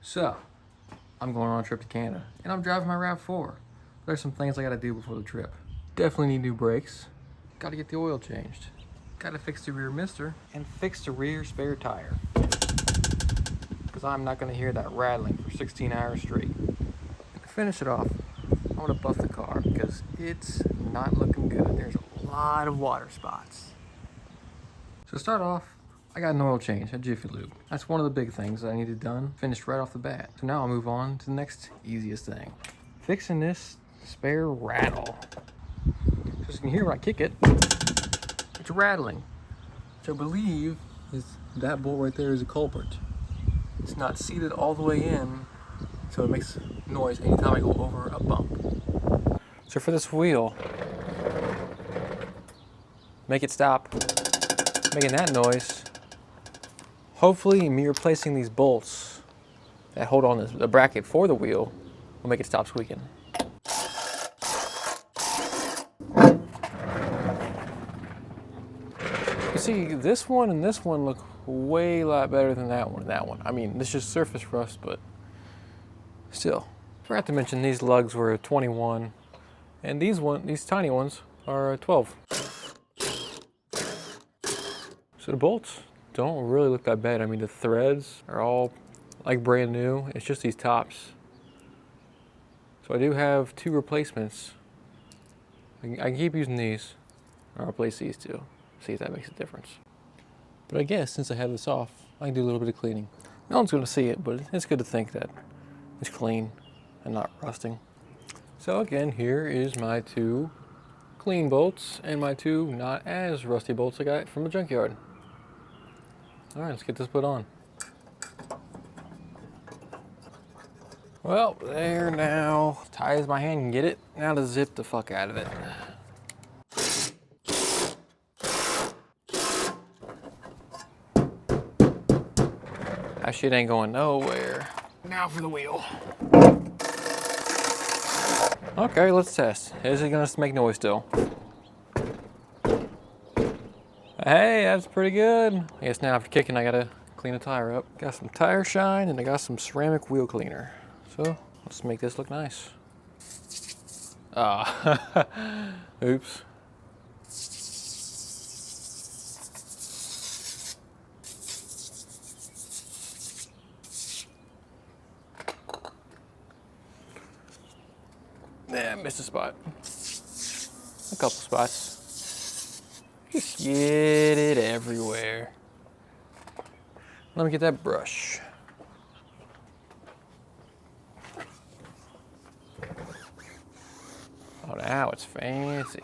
So, I'm going on a trip to Canada, and I'm driving my Rav4. There's some things I gotta do before the trip. Definitely need new brakes. Gotta get the oil changed. Gotta fix the rear mister, and fix the rear spare tire. Because I'm not gonna hear that rattling for 16 hours straight. And to finish it off, I'm gonna buff the car because it's not looking good. There's a lot of water spots. So to start off, I got an oil change at Jiffy Lube. That's one of the big things that I needed done, finished right off the bat. So now I'll move on to the next easiest thing. Fixing this spare rattle. So as you can hear when I kick it, it's rattling. Which I believe is that bolt right there is a culprit. It's not seated all the way in, so it makes noise anytime I go over a bump. So for this wheel, make it stop making that noise. Hopefully me replacing these bolts that hold on the bracket for the wheel will make it stop squeaking. You see, this one and this one look way a lot better than that one and that one. I mean, this is just surface rust, but still. Forgot to mention these lugs were 21, and these tiny ones are 12. So the bolts don't really look that bad. I mean, the threads are all like brand new. It's just these tops. So I do have 2 replacements. I can keep using these. I'll replace these 2. See if that makes a difference. But I guess since I have this off, I can do a little bit of cleaning. No one's gonna see it, but it's good to think that it's clean and not rusting. So again, here is my 2 clean bolts and my 2 not as rusty bolts I got from the junkyard. All right, let's get this put on. Well, there now. Tight as my hand can get it. Now to zip the fuck out of it. That shit ain't going nowhere. Now for the wheel. Okay, let's test. Is it gonna make noise still? Hey, that's pretty good. I guess now after kicking, I gotta clean the tire up. Got some tire shine and I got some ceramic wheel cleaner. So let's make this look nice. Ah, oops. Yeah, missed a spot. A couple spots. Just get it everywhere. Let me get that brush. Oh, now it's fancy.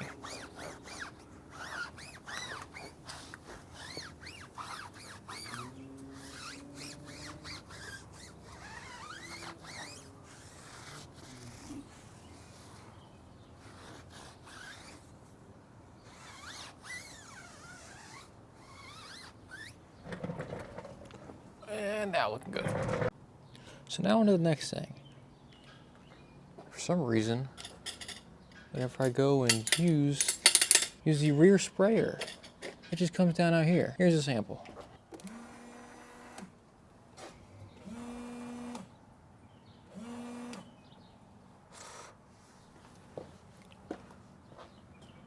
And now looking good. So now on to the next thing. For some reason, whenever I go and use the rear sprayer, it just comes down out here. Here's a sample.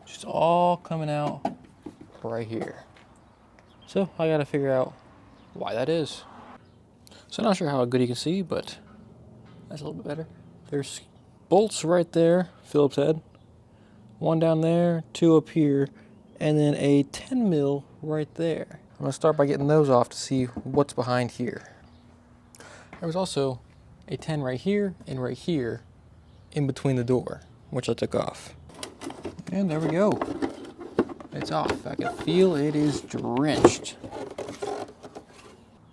Just all coming out right here. So I gotta figure out why that is. So I'm not sure how good you can see, but that's a little bit better. There's bolts right there, Phillips head. 1 down there, 2 up here, and then a 10 mil right there. I'm gonna start by getting those off to see what's behind here. There was also a 10 right here and right here in between the door, which I took off. And there we go. It's off. I can feel it is drenched.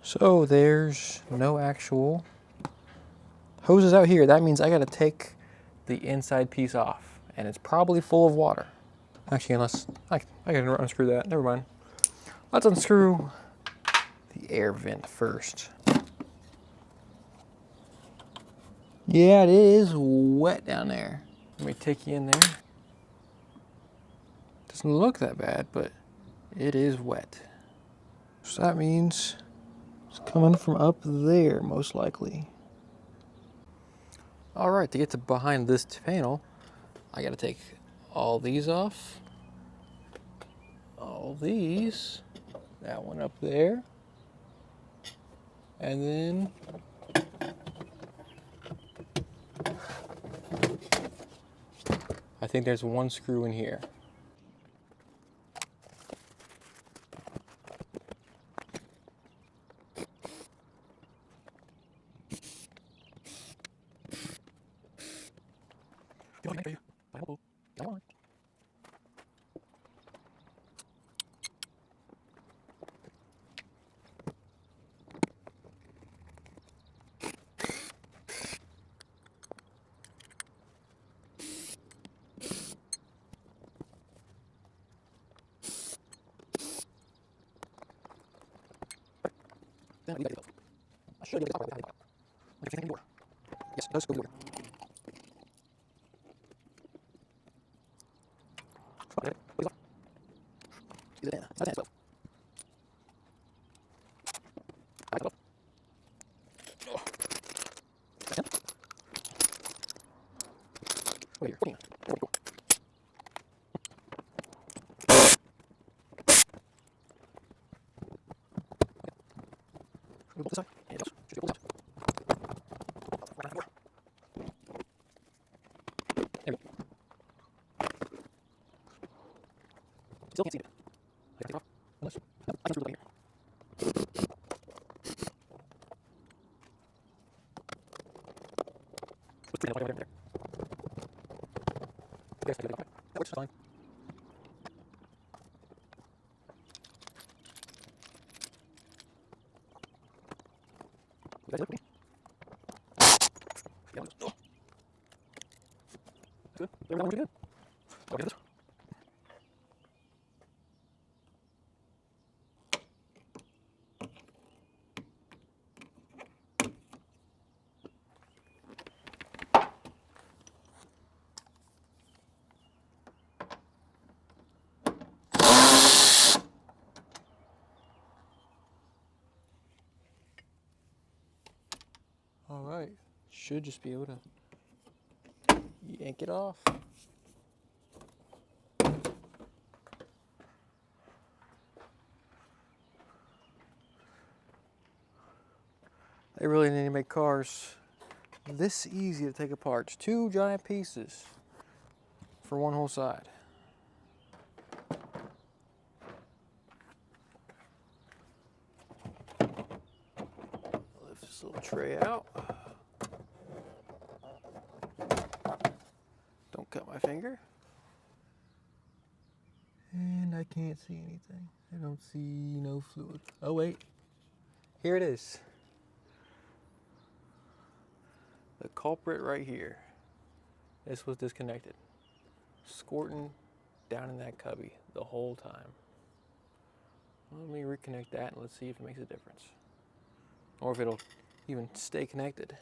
So there's no actual hoses out here. That means I gotta take the inside piece off, and it's probably full of water. Actually, unless I can unscrew that. Never mind. Let's unscrew the air vent first. Yeah, it is wet down there. Let me take you in there. Doesn't look that bad, but it is wet. So that means it's coming from up there, most likely. All right, to get to behind this panel, I gotta take all these off. All these. That one up there. And then I think there's one screw in here. I should get the top right behind it. Yes, it does go through. Is it in? It's not 10, 12. I got it off. 10. Wait here, 14. There we go. Should we pull this side? Yeah, it does. Should we pull this out? Right on the floor. There we go. Still can't see it. I gotta take it off. Unless. No, I can screw it up here. Let's bring it right over there. Yes, I got it off. That works fine. You guys look at me. Yeah, oh. Good. Everyone good? Okay, this. All right, should just be able to yank it off. They really need to make cars this easy to take apart. It's 2 giant pieces for one whole side. Lift this little tray out. Don't cut my finger. And I can't see anything. I don't see no fluid. Oh wait, here it is. The culprit right here. This was disconnected. Squirting down in that cubby the whole time. Let me reconnect that and let's see if it makes a difference. Or if it'll even stay connected.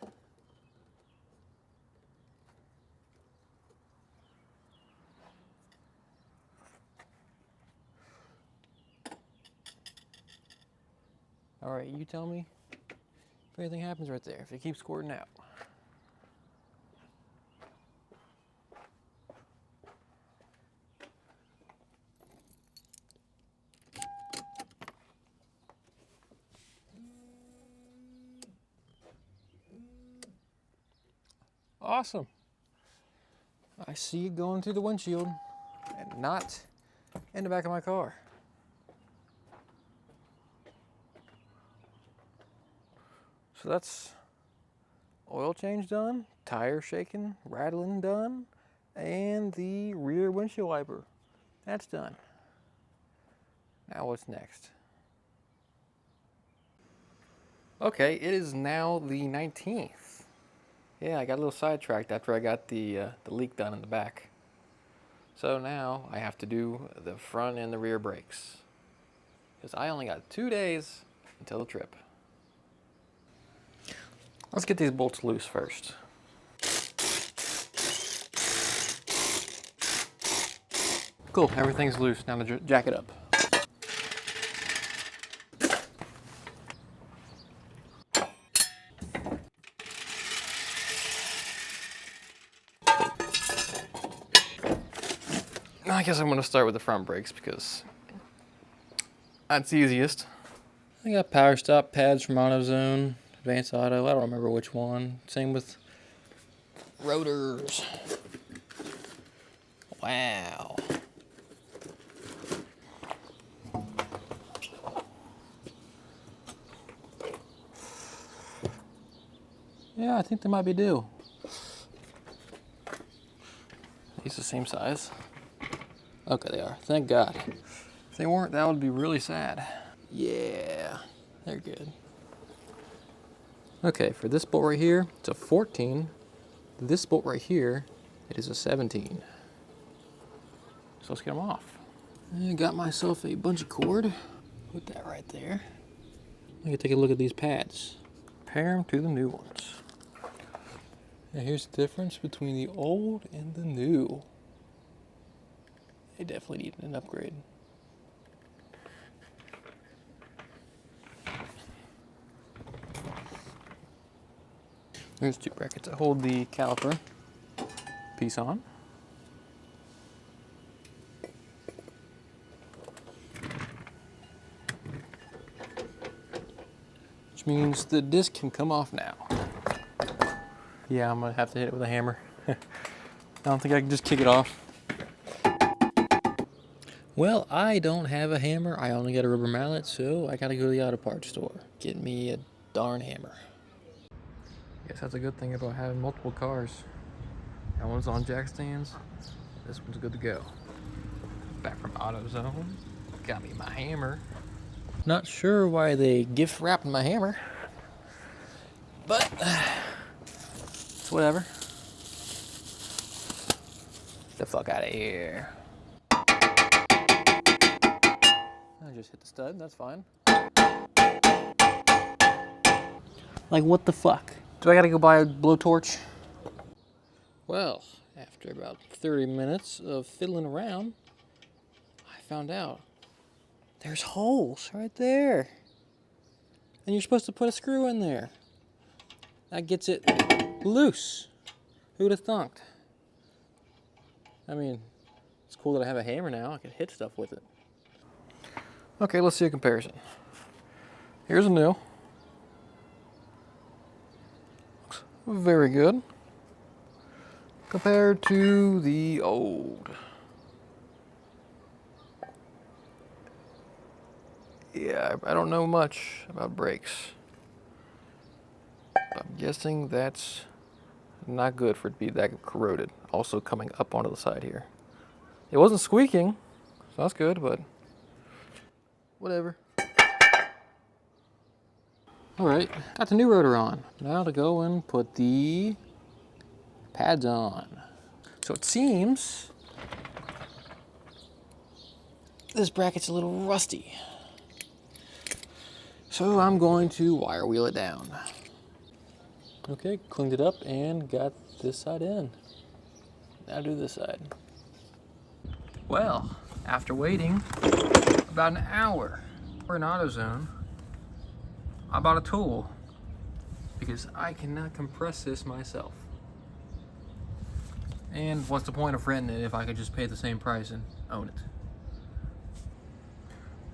All right, you tell me if anything happens right there, if it keeps squirting out. Awesome. I see it going through the windshield and not in the back of my car. So that's oil change done, tire shaking, rattling done, and the rear windshield wiper. That's done. Now what's next? Okay, it is now the 19th. Yeah, I got a little sidetracked after I got the leak done in the back. So now I have to do the front and the rear brakes. Because I only got 2 days until the trip. Let's get these bolts loose first. Cool, everything's loose. Now to jack it up. I guess I'm gonna start with the front brakes because that's easiest. I got power stop pads from AutoZone, Advanced Auto, I don't remember which one. Same with rotors. Wow. Yeah, I think they might be due. These the same size? Okay, they are. Thank God. If they weren't, that would be really sad. Yeah, they're good. Okay, for this bolt right here, it's a 14. This bolt right here, it is a 17. So let's get them off. I got myself a bungee cord. Put that right there. I'm gonna take a look at these pads. Compare them to the new ones. Now here's the difference between the old and the new. They definitely need an upgrade. There's 2 brackets that hold the caliper piece on. Which means the disc can come off now. Yeah, I'm gonna have to hit it with a hammer. I don't think I can just kick it off. Well, I don't have a hammer. I only got a rubber mallet, so I gotta go to the auto parts store. Get me a darn hammer. Guess that's a good thing about having multiple cars. That one's on jack stands. This one's good to go. Back from AutoZone. Got me my hammer. Not sure why they gift wrapped my hammer, but it's whatever. Get the fuck out of here. I just hit the stud, that's fine. Like, what the fuck? Do I gotta go buy a blowtorch? Well, after about 30 minutes of fiddling around, I found out there's holes right there. And you're supposed to put a screw in there. That gets it loose. Who'd have thunk? I mean, it's cool that I have a hammer now. I can hit stuff with it. Okay, let's see a comparison. Here's a new. Looks very good. Compared to the old. Yeah, I don't know much about brakes. I'm guessing that's not good for it to be that corroded. Also coming up onto the side here. It wasn't squeaking, so that's good, but whatever. All right, got the new rotor on. Now to go and put the pads on. So it seems this bracket's a little rusty. So I'm going to wire wheel it down. Okay, cleaned it up and got this side in. Now do this side. Well, after waiting about an hour for an AutoZone, I bought a tool because I cannot compress this myself. And what's the point of renting it if I could just pay the same price and own it?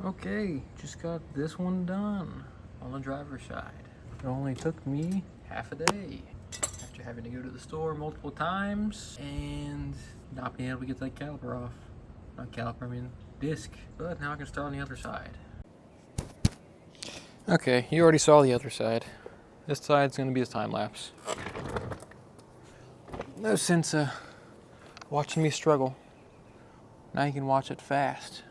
Okay, just got this one done on the driver's side. It only took me half a day after having to go to the store multiple times and not being able to get that caliper off. Not caliper, I mean disc. But now I can start on the other side. Okay, you already saw the other side. This side's gonna be a time lapse. No sense watching me struggle. Now you can watch it fast.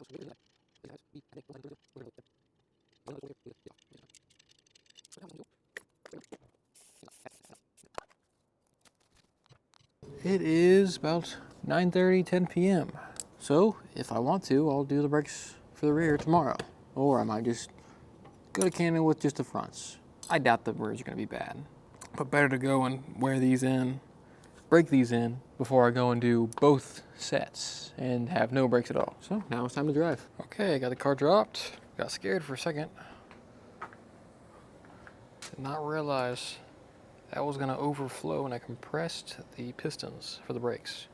It is about 9:30, 10 p.m. So if I want to, I'll do the brakes for the rear tomorrow. Or I might just go to Canada with just the fronts. I doubt the rears are gonna be bad. But better to go and wear these in, break these in, before I go and do both sets and have no brakes at all. So now it's time to drive. Okay, I got the car dropped. Got scared for a second. Did not realize that was gonna overflow and I compressed the pistons for the brakes.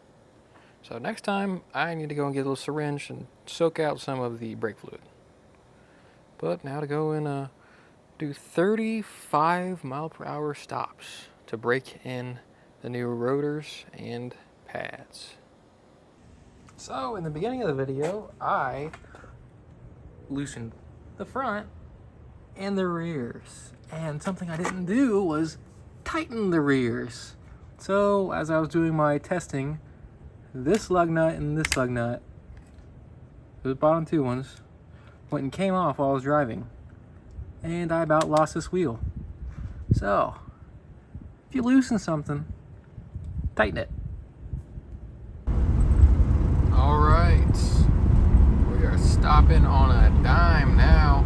So next time I need to go and get a little syringe and soak out some of the brake fluid. But now to go and do 35 mile per hour stops to break in the new rotors and pads. So in the beginning of the video, I loosened the front and the rears. And something I didn't do was tighten the rears. So as I was doing my testing, this lug nut and this lug nut, the bottom two ones, went and came off while I was driving. And I about lost this wheel. So, if you loosen something, tighten it. All right, we are stopping on a dime now.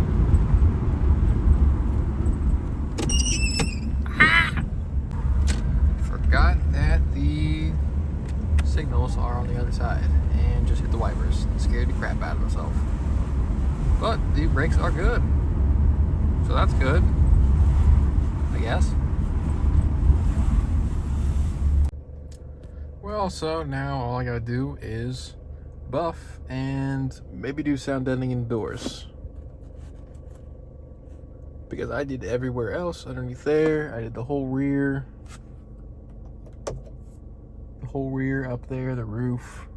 Forgot that the signals are on the other side and just hit the wipers. Scared the crap out of myself. But the brakes are good. So that's good, I guess. Well, so now all I gotta do is buff and maybe do sound deadening indoors. Because I did everywhere else underneath there. I did the whole rear. The whole rear up there, the roof.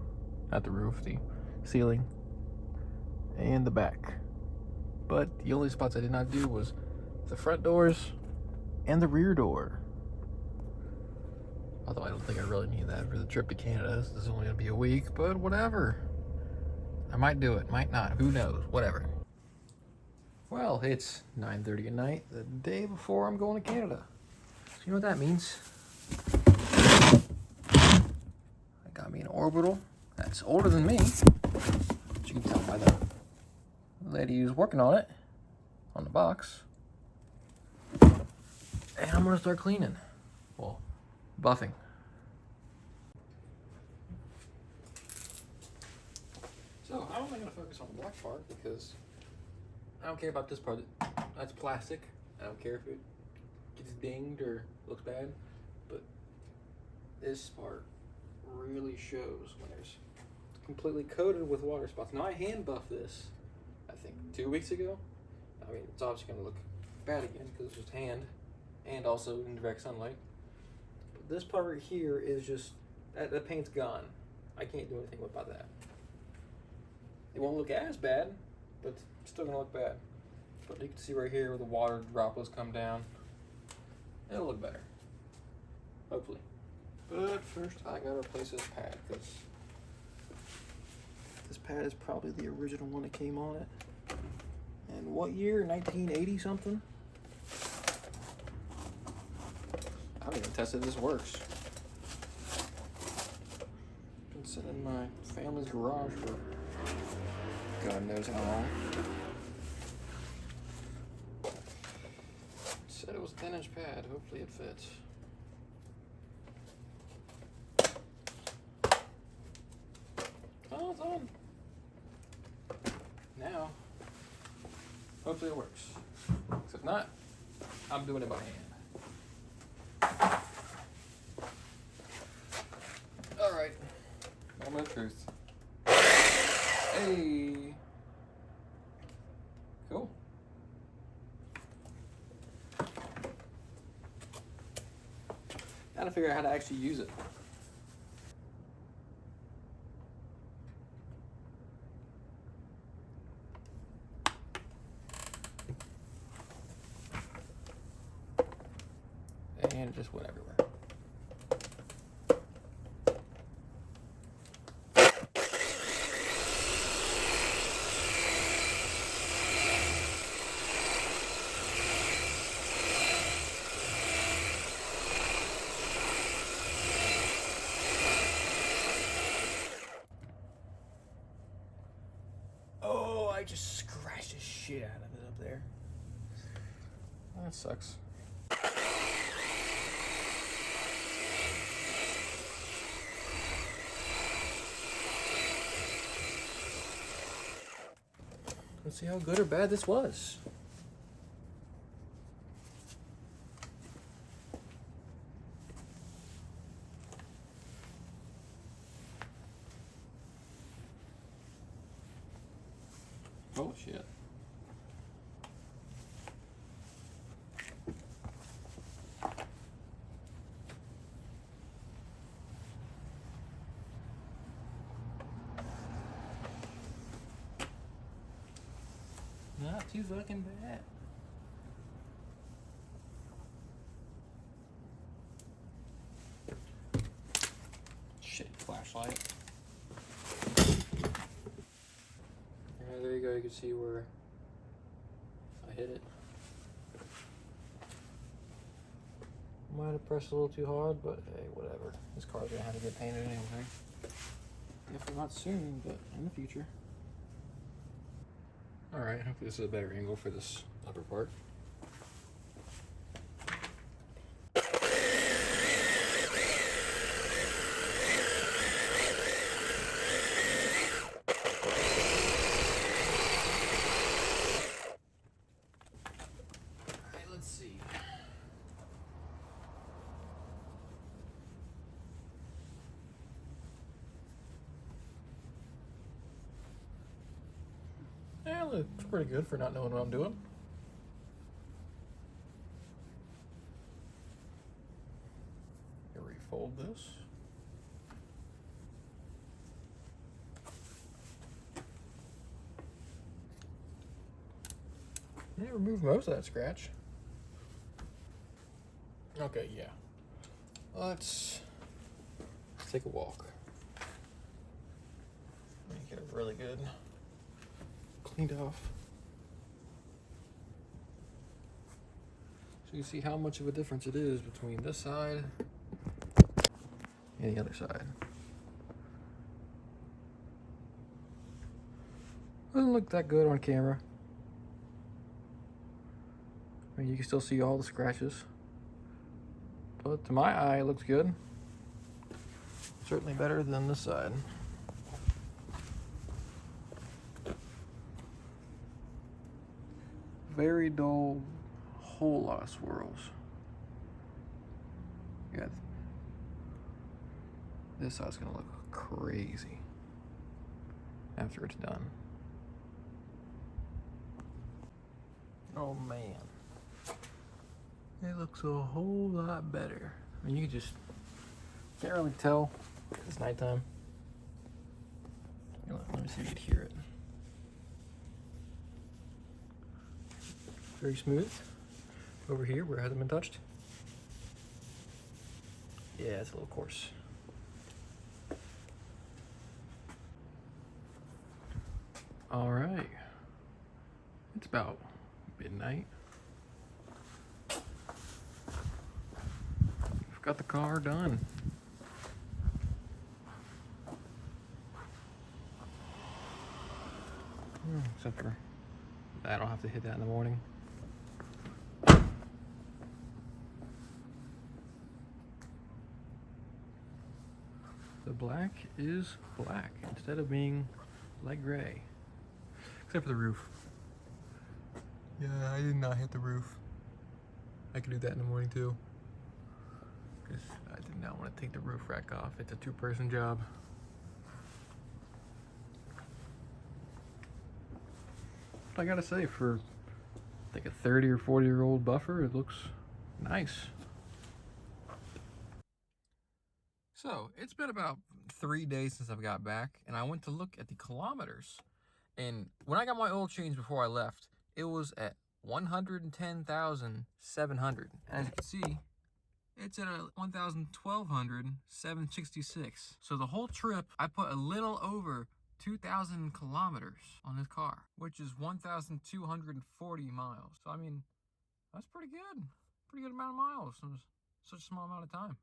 Not the roof, the ceiling. And the back. But the only spots I did not do was the front doors and the rear door. Although I don't think I really need that for the trip to Canada. This is only gonna be a week, but whatever. I might do it, might not, who knows, whatever. Well, it's 9:30 at night, the day before I'm going to Canada. So you know what that means? I got me an orbital that's older than me, as you can tell by the lady who's working on it, on the box. And I'm gonna start cleaning. Well, buffing. So how am I gonna focus on the black part? Because I don't care about this part. That's plastic. I don't care if it gets dinged or looks bad. But this part really shows when there's completely coated with water spots. Now I hand buffed this, I think 2 weeks ago. I mean, it's obviously gonna look bad again because it's just hand and also in direct sunlight. But this part right here is just, that paint's gone. I can't do anything about that. It won't look as bad, but it's still gonna look bad. But you can see right here where the water droplets come down. It'll look better, hopefully. But first I gotta replace this pad because this pad is probably the original one that came on it. And what year? 1980 something? I haven't even tested if this works. Been sitting in my family's garage for God knows how long. Said it was a 10-inch pad. Hopefully it fits. Oh, it's on. Now, hopefully it works. If not, I'm doing it by hand. All right, moment of truth. Hey, cool. Now to figure out how to actually use it. And it just went everywhere. shit out of it up there. That sucks. Let's see how good or bad this was. Oh shit. Not too fucking bad. Shit, flashlight. Yeah, there you go, you can see where I hit it. Might have pressed a little too hard, but hey, whatever. This car's gonna have to get painted anyway. Definitely not soon, but in the future. Alright, hopefully this is a better angle for this upper part. Alright, let's see. Yeah, it looks pretty good for not knowing what I'm doing. Here, refold this. Yeah, remove most of that scratch. Okay, yeah. Let's take a walk. Let me get it really good cleaned off. So you see how much of a difference it is between this side and the other side. Doesn't look that good on camera. I mean, you can still see all the scratches. But to my eye, it looks good. Certainly better than this side. Very dull, whole lot of swirls. Yeah, this side's gonna look crazy after it's done. Oh man, it looks a whole lot better. I mean, you can just can't really tell. It's nighttime. Let me see if you can hear it. Very smooth. Over here where it hasn't been touched. Yeah, it's a little coarse. All right. It's about midnight. We've got the car done. Except for I don't have to hit that in the morning. The black is black instead of being light gray. Except for the roof. Yeah, I did not hit the roof. I could do that in the morning too. Because I did not want to take the roof rack off. It's a two-person job. But I gotta say, for like a 30 or 40-year-old buffer, it looks nice. So, it's been about 3 days since I've got back, and I went to look at the kilometers. And when I got my oil change before I left, it was at 110,700. As you can see, it's at 1,766. So the whole trip, I put a little over 2,000 kilometers on this car, which is 1,240 miles. So I mean, that's pretty good. Pretty good amount of miles in such a small amount of time.